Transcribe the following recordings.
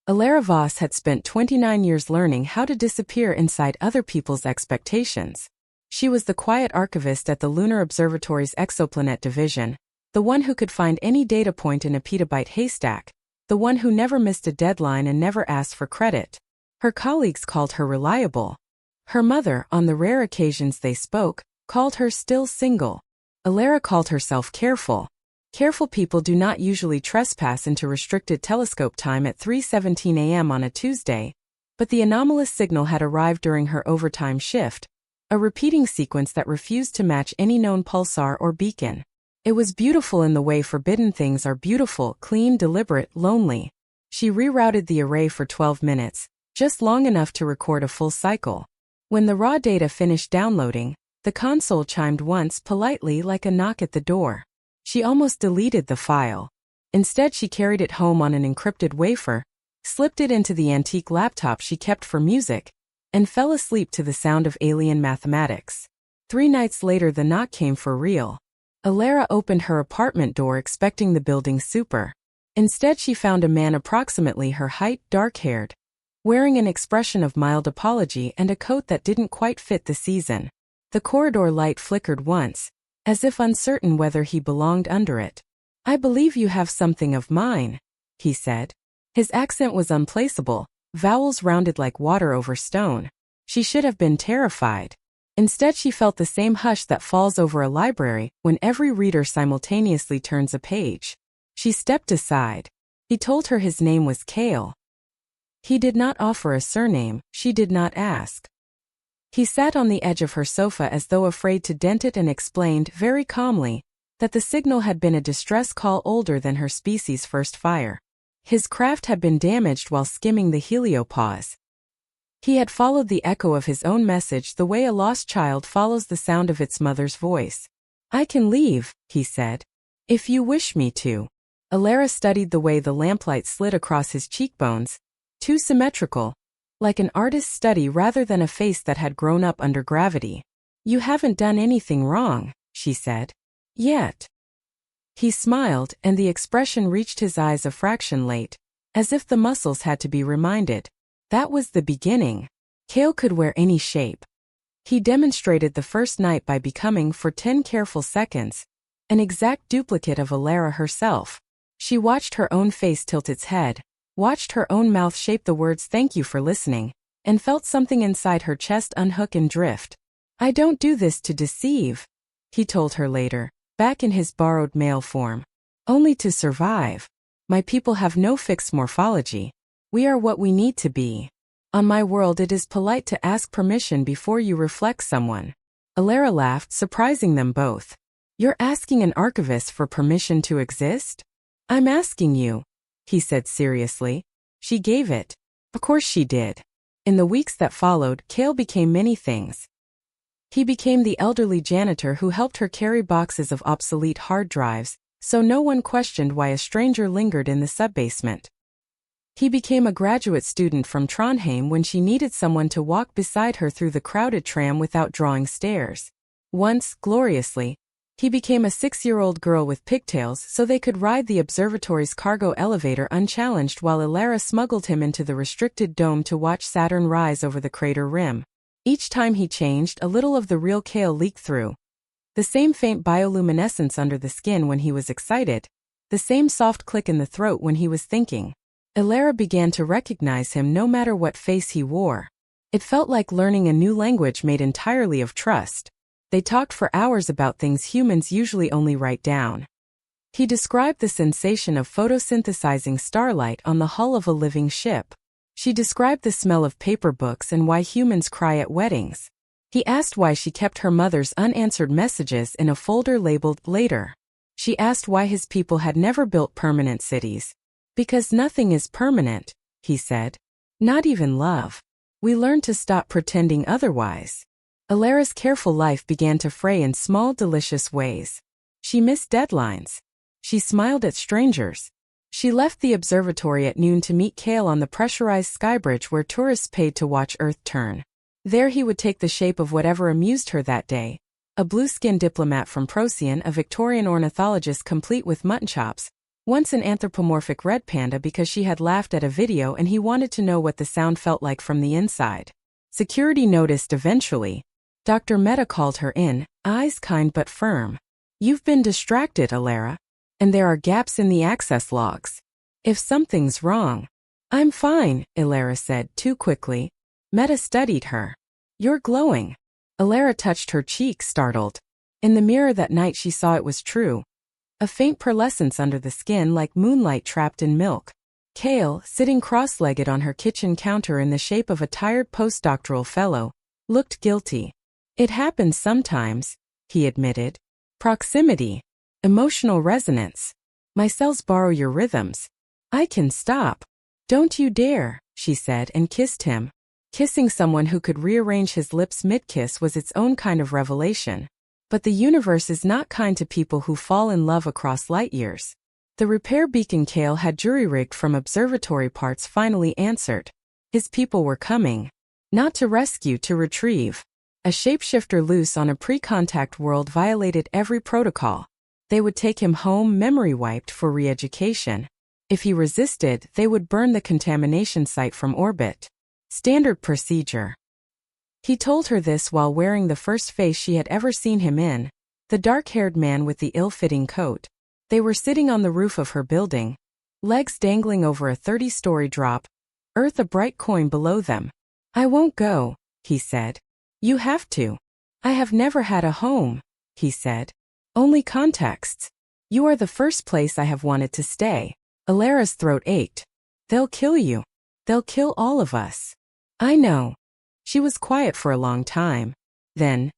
Elara Voss had spent 29 years learning how to disappear inside other people's expectations. She was the quiet archivist at the Lunar Observatory's exoplanet division, the one who could find any data point in a petabyte haystack, the one who never missed a deadline and never asked for credit. Her colleagues called her reliable. Her mother, on the rare occasions they spoke, called her still single. Elara called herself careful. Careful people do not usually trespass into restricted telescope time at 3:17 a.m. on a Tuesday, but the anomalous signal had arrived during her overtime shift, a repeating sequence that refused to match any known pulsar or beacon. It was beautiful in the way forbidden things are beautiful, clean, deliberate, lonely. She rerouted the array for 12 minutes, just long enough to record a full cycle. When the raw data finished downloading, the console chimed once politely like a knock at the door. She almost deleted the file. Instead, she carried it home on an encrypted wafer, slipped it into the antique laptop she kept for music, and fell asleep to the sound of alien mathematics. 3 nights later, the knock came for real. Elara opened her apartment door expecting the building super. Instead, she found a man approximately her height, dark-haired, wearing an expression of mild apology and a coat that didn't quite fit the season. The corridor light flickered once, as if uncertain whether he belonged under it. "I believe you have something of mine," he said. His accent was unplaceable, vowels rounded like water over stone. She should have been terrified. Instead, she felt the same hush that falls over a library when every reader simultaneously turns a page. She stepped aside. He told her his name was Kale. He did not offer a surname, she did not ask. He sat on the edge of her sofa as though afraid to dent it and explained very calmly that the signal had been a distress call older than her species' first fire. His craft had been damaged while skimming the heliopause. He had followed the echo of his own message the way a lost child follows the sound of its mother's voice. "I can leave," he said, "if you wish me to." Elara studied the way the lamplight slid across his cheekbones, too symmetrical, like an artist's study rather than a face that had grown up under gravity. "You haven't done anything wrong," she said. "Yet." He smiled, and the expression reached his eyes a fraction late, as if the muscles had to be reminded. That was the beginning. Kale could wear any shape. He demonstrated the first night by becoming, for 10 careful seconds, an exact duplicate of Elara herself. She watched her own face tilt its head, watched her own mouth shape the words "thank you for listening," and felt something inside her chest unhook and drift. "I don't do this to deceive," he told her later, back in his borrowed male form. "Only to survive. My people have no fixed morphology. We are what we need to be. On my world, it is polite to ask permission before you reflect someone." Elara laughed, surprising them both. "You're asking an archivist for permission to exist?" "I'm asking you," he said seriously. She gave it. Of course she did. In the weeks that followed, Kale became many things. He became the elderly janitor who helped her carry boxes of obsolete hard drives, so no one questioned why a stranger lingered in the subbasement. He became a graduate student from Trondheim when she needed someone to walk beside her through the crowded tram without drawing stairs. Once, gloriously, he became a 6-year-old girl with pigtails so they could ride the observatory's cargo elevator unchallenged while Elara smuggled him into the restricted dome to watch Saturn rise over the crater rim. Each time he changed, a little of the real Kale leaked through. The same faint bioluminescence under the skin when he was excited, the same soft click in the throat when he was thinking. Elara began to recognize him no matter what face he wore. It felt like learning a new language made entirely of trust. They talked for hours about things humans usually only write down. He described the sensation of photosynthesizing starlight on the hull of a living ship. She described the smell of paper books and why humans cry at weddings. He asked why she kept her mother's unanswered messages in a folder labeled "Later." She asked why his people had never built permanent cities. "Because nothing is permanent," he said. "Not even love. We learned to stop pretending otherwise." Elara's careful life began to fray in small, delicious ways. She missed deadlines. She smiled at strangers. She left the observatory at noon to meet Kale on the pressurized skybridge where tourists paid to watch Earth turn. There he would take the shape of whatever amused her that day. A blue-skinned diplomat from Procyon, a Victorian ornithologist complete with mutton chops, Once an anthropomorphic red panda because she had laughed at a video and he wanted to know what the sound felt like from the inside. Security noticed eventually. Dr. Mehta called her in, eyes kind but firm. You've been distracted, Elara. And there are gaps in the access logs. If something's wrong. I'm fine, Elara said too quickly. Mehta studied her. You're glowing. Elara touched her cheek, startled. In the mirror that night she saw it was true. A faint pearlescence under the skin like moonlight trapped in milk. Kale, sitting cross-legged on her kitchen counter in the shape of a tired postdoctoral fellow, looked guilty. It happens sometimes, he admitted. Proximity. Emotional resonance. My cells borrow your rhythms. I can stop. Don't you dare, she said and kissed him. Kissing someone who could rearrange his lips mid-kiss was its own kind of revelation. But the universe is not kind to people who fall in love across light years. The repair beacon Kale had jury-rigged from observatory parts finally answered. His people were coming. Not to rescue, to retrieve. A shapeshifter loose on a pre-contact world violated every protocol. They would take him home memory-wiped for re-education. If he resisted, they would burn the contamination site from orbit. Standard procedure. He told her this while wearing the first face she had ever seen him in, the dark-haired man with the ill-fitting coat. They were sitting on the roof of her building, legs dangling over a 30-story drop, Earth a bright coin below them. I won't go, he said. You have to. I have never had a home, he said. Only contexts. You are the first place I have wanted to stay. Elara's throat ached. They'll kill you. They'll kill all of us. I know. She was quiet for a long time. Then,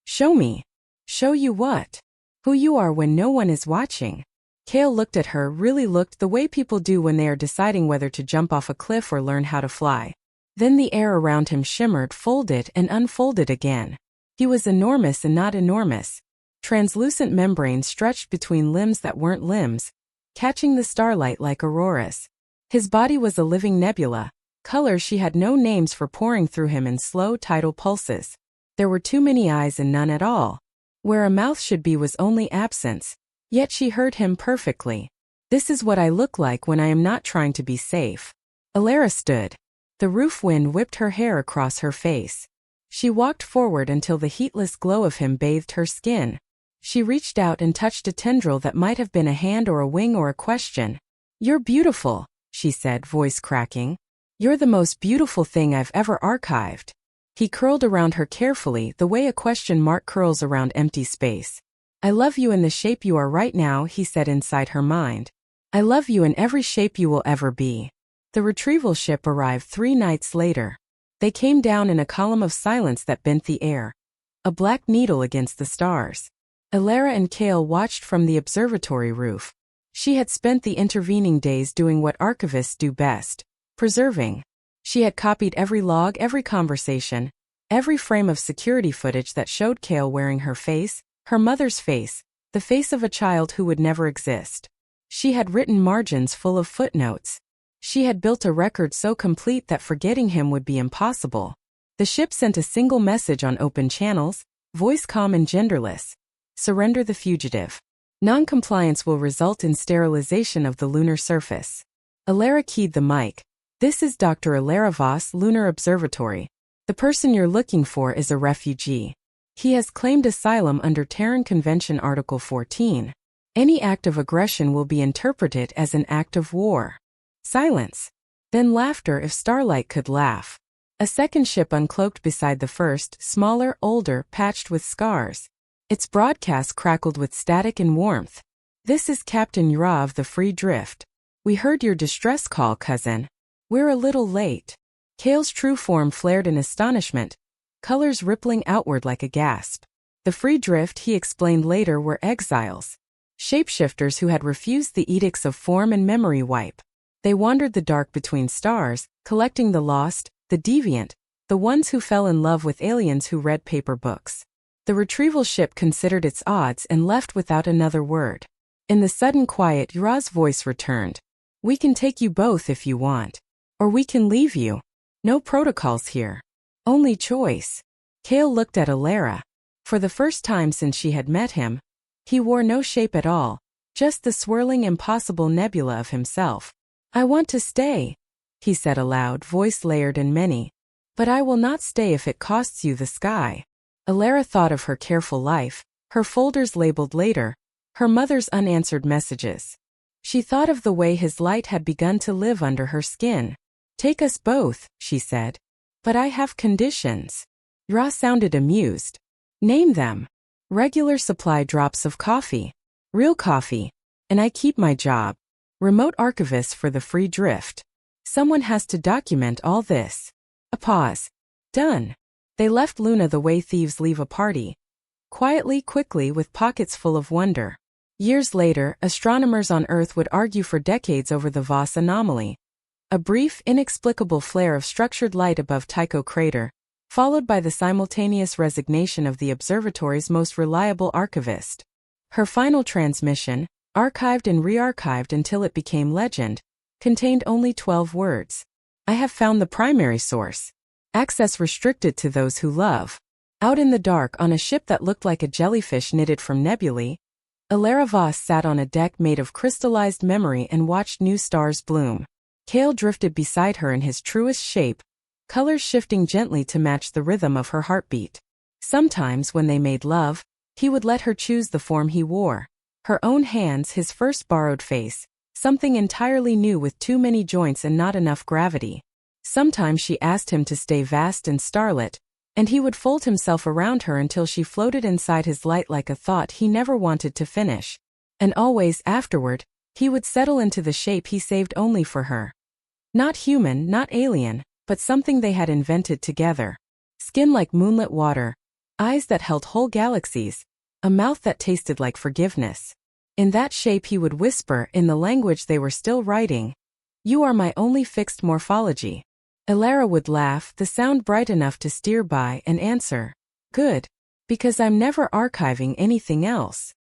show me. Show you what? Who you are when no one is watching. Kale looked at her, really looked the way people do when they are deciding whether to jump off a cliff or learn how to fly. Then the air around him shimmered, folded and unfolded again. He was enormous and not enormous. Translucent membranes stretched between limbs that weren't limbs, catching the starlight like auroras. His body was a living nebula, colors she had no names for pouring through him in slow tidal pulses. There were too many eyes and none at all. Where a mouth should be was only absence, yet she heard him perfectly. This is what I look like when I am not trying to be safe. Elara stood. The roof wind whipped her hair across her face. She walked forward until the heatless glow of him bathed her skin. She reached out and touched a tendril that might have been a hand or a wing or a question. You're beautiful, she said, voice cracking. You're the most beautiful thing I've ever archived. He curled around her carefully, the way a question mark curls around empty space. I love you in the shape you are right now, he said inside her mind. I love you in every shape you will ever be. The retrieval ship arrived 3 nights later. They came down in a column of silence that bent the air. A black needle against the stars. Elara and Kale watched from the observatory roof. She had spent the intervening days doing what archivists do best, preserving. She had copied every log, every conversation, every frame of security footage that showed Kale wearing her face, her mother's face, the face of a child who would never exist. She had written margins full of footnotes. She had built a record so complete that forgetting him would be impossible. The ship sent a single message on open channels, voice calm and genderless. Surrender the fugitive. Non-compliance will result in sterilization of the lunar surface. Elara keyed the mic. This is Dr. Elara Voss, Lunar Observatory. The person you're looking for is a refugee. He has claimed asylum under Terran Convention Article 14. Any act of aggression will be interpreted as an act of war. Silence. Then laughter if starlight could laugh. A second ship uncloaked beside the first, smaller, older, patched with scars. Its broadcast crackled with static and warmth. This is Captain Elara of the Free Drift. We heard your distress call, cousin. We're a little late. Kale's true form flared in astonishment, colors rippling outward like a gasp. The Free Drift, he explained later, were exiles. Shapeshifters who had refused the edicts of form and memory wipe. They wandered the dark between stars, collecting the lost, the deviant, the ones who fell in love with aliens who read paper books. The retrieval ship considered its odds and left without another word. In the sudden quiet, Elara's voice returned. We can take you both if you want. Or we can leave you. No protocols here. Only choice. Kale looked at Elara. For the first time since she had met him, he wore no shape at all, Just the swirling impossible nebula of himself. I want to stay, he said aloud, voice layered in many. But I will not stay if it costs you the sky. Elara thought of her careful life, her folders labeled later, her mother's unanswered messages. She thought of the way his light had begun to live under her skin. Take us both, she said. But I have conditions. Ra sounded amused. Name them. Regular supply drops of coffee. Real coffee. And I keep my job. Remote archivist for the free drift. Someone has to document all this. A pause. Done. They left Luna the way thieves leave a party. Quietly, quickly, with pockets full of wonder. Years later, astronomers on Earth would argue for decades over the Voss anomaly. A brief, inexplicable flare of structured light above Tycho crater, followed by the simultaneous resignation of the observatory's most reliable archivist. Her final transmission, archived and re-archived until it became legend, contained only 12 words. I have found the primary source. Access restricted to those who love. Out in the dark on a ship that looked like a jellyfish knitted from nebulae, Elara Voss sat on a deck made of crystallized memory and watched new stars bloom. Kale drifted beside her in his truest shape, colors shifting gently to match the rhythm of her heartbeat. Sometimes when they made love, he would let her choose the form he wore. Her own hands, his first borrowed face, something entirely new with too many joints and not enough gravity. Sometimes she asked him to stay vast and starlit, and he would fold himself around her until she floated inside his light like a thought he never wanted to finish. And always, afterward, he would settle into the shape he saved only for her. Not human, not alien, but something they had invented together. Skin like moonlit water, eyes that held whole galaxies, a mouth that tasted like forgiveness. In that shape he would whisper, in the language they were still writing, "You are my only fixed morphology." Elara would laugh, the sound bright enough to steer by, and answer, "Good. Because I'm never archiving anything else."